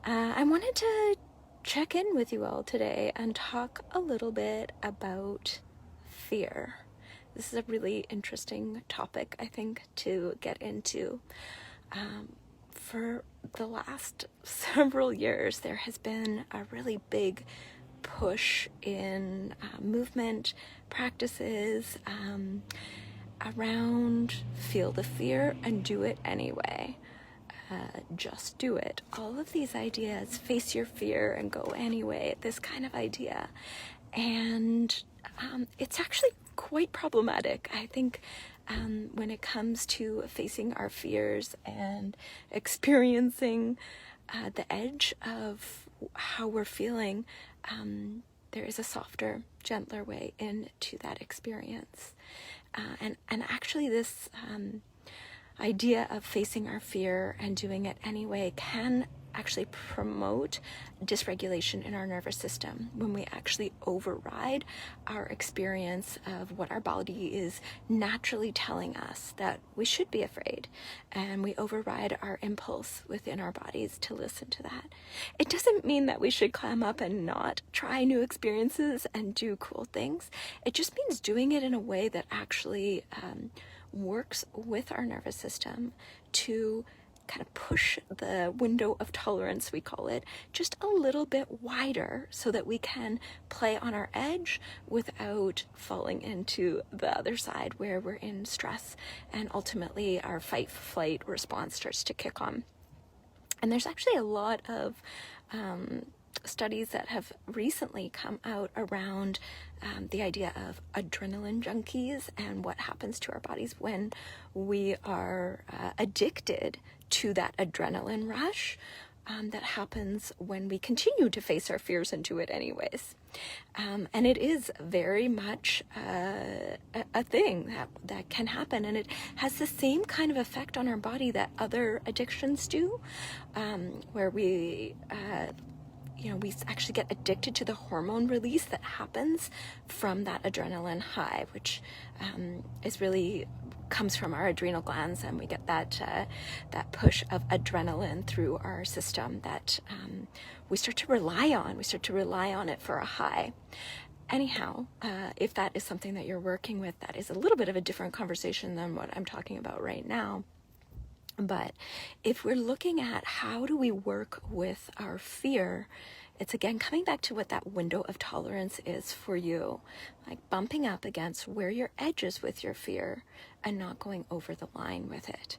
I wanted to check in with you all today and talk a little bit about fear. This is a really interesting topic, I think, to get into. For the last several years, there has been a really big push in movement practices around feel the fear and do it anyway. Just do it. All of these ideas, face your fear and go anyway, this kind of idea. And it's actually quite problematic. I think when it comes to facing our fears and experiencing the edge of how we're feeling, there is a softer, gentler way into that experience. And actually this idea of facing our fear and doing it anyway can actually promote dysregulation in our nervous system when we actually override our experience of what our body is naturally telling us that we should be afraid, and we override our impulse within our bodies to listen to that. It doesn't mean that we should clam up and not try new experiences and do cool things. It just means doing it in a way that actually works with our nervous system to kind of push the window of tolerance, we call it, just a little bit wider so that we can play on our edge without falling into the other side where we're in stress and ultimately our fight-flight response starts to kick on. And there's actually a lot of studies that have recently come out around the idea of adrenaline junkies and what happens to our bodies when we are addicted to that adrenaline rush that happens when we continue to face our fears and do it anyways. And it is very much a thing that can happen, and it has the same kind of effect on our body that other addictions do, where we actually get addicted to the hormone release that happens from that adrenaline high, which is really comes from our adrenal glands, and we get that push of adrenaline through our system that we start to rely on. We start to rely on it for a high. Anyhow, if that is something that you're working with, that is a little bit of a different conversation than what I'm talking about right now. But if we're looking at how do we work with our fear, it's again coming back to what that window of tolerance is for you, like bumping up against where your edge is with your fear and not going over the line with it.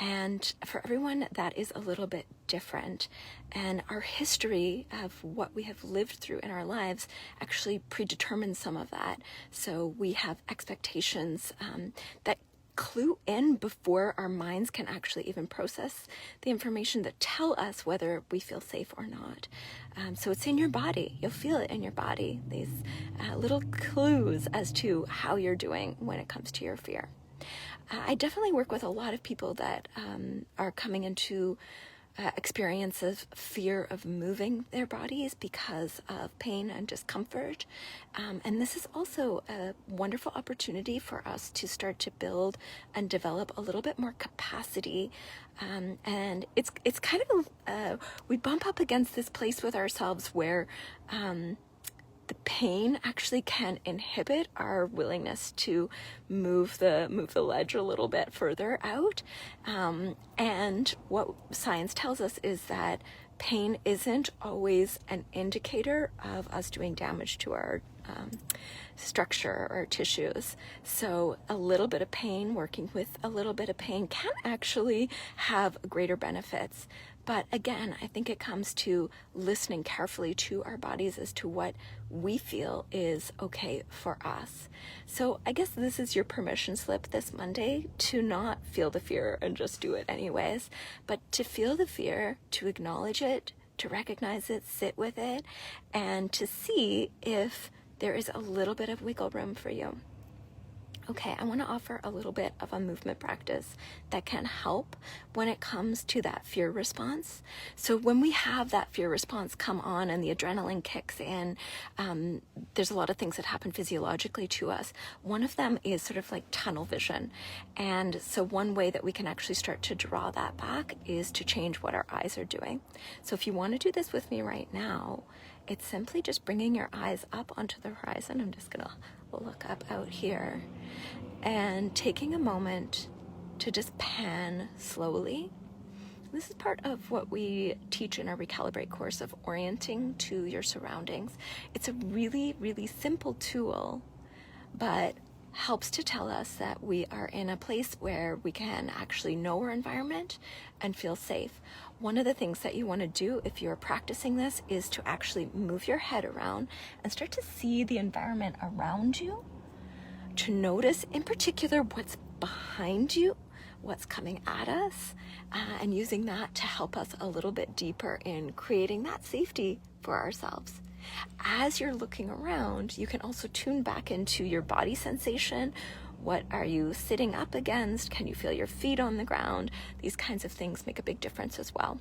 And for everyone, that is a little bit different. And our history of what we have lived through in our lives actually predetermines some of that. So we have expectations that clue in before our minds can actually even process the information that tell us whether we feel safe or not. So it's in your body. You'll feel it in your body, these little clues as to how you're doing when it comes to your fear. I definitely work with a lot of people that are coming into experience of fear of moving their bodies because of pain and discomfort. And this is also a wonderful opportunity for us to start to build and develop a little bit more capacity. And it's kind of, we bump up against this place with ourselves where the pain actually can inhibit our willingness to move the ledge a little bit further out. And what science tells us is that pain isn't always an indicator of us doing damage to our structure or tissues. So a little bit of pain, working with a little bit of pain, can actually have greater benefits. But again, I think it comes to listening carefully to our bodies as to what we feel is okay for us. So I guess this is your permission slip this Monday to not feel the fear and just do it anyways, but to feel the fear, to acknowledge it, to recognize it, sit with it, and to see if there is a little bit of wiggle room for you. Okay, I want to offer a little bit of a movement practice that can help when it comes to that fear response. So when we have that fear response come on and the adrenaline kicks in, there's a lot of things that happen physiologically to us. One of them is sort of like tunnel vision. And so one way that we can actually start to draw that back is to change what our eyes are doing. So if you want to do this with me right now, it's simply just bringing your eyes up onto the horizon. I'm just gonna look up out here and taking a moment to just pan slowly. This is part of what we teach in our Recalibrate course of orienting to your surroundings. It's a really, really simple tool, but helps to tell us that we are in a place where we can actually know our environment and feel safe. One of the things that you want to do if you're practicing this is to actually move your head around and start to see the environment around you, to notice in particular what's behind you, what's coming at us, and using that to help us a little bit deeper in creating that safety for ourselves. As you're looking around, you can also tune back into your body sensation. What are you sitting up against? Can you feel your feet on the ground? These kinds of things make a big difference as well.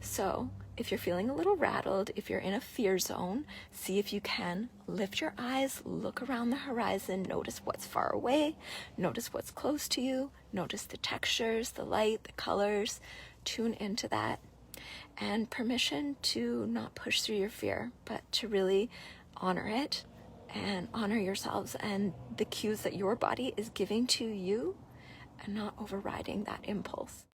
So if you're feeling a little rattled, if you're in a fear zone, see if you can lift your eyes, look around the horizon, notice what's far away, notice what's close to you, notice the textures, the light, the colors, tune into that. And permission to not push through your fear, but to really honor it and honor yourselves and the cues that your body is giving to you and not overriding that impulse.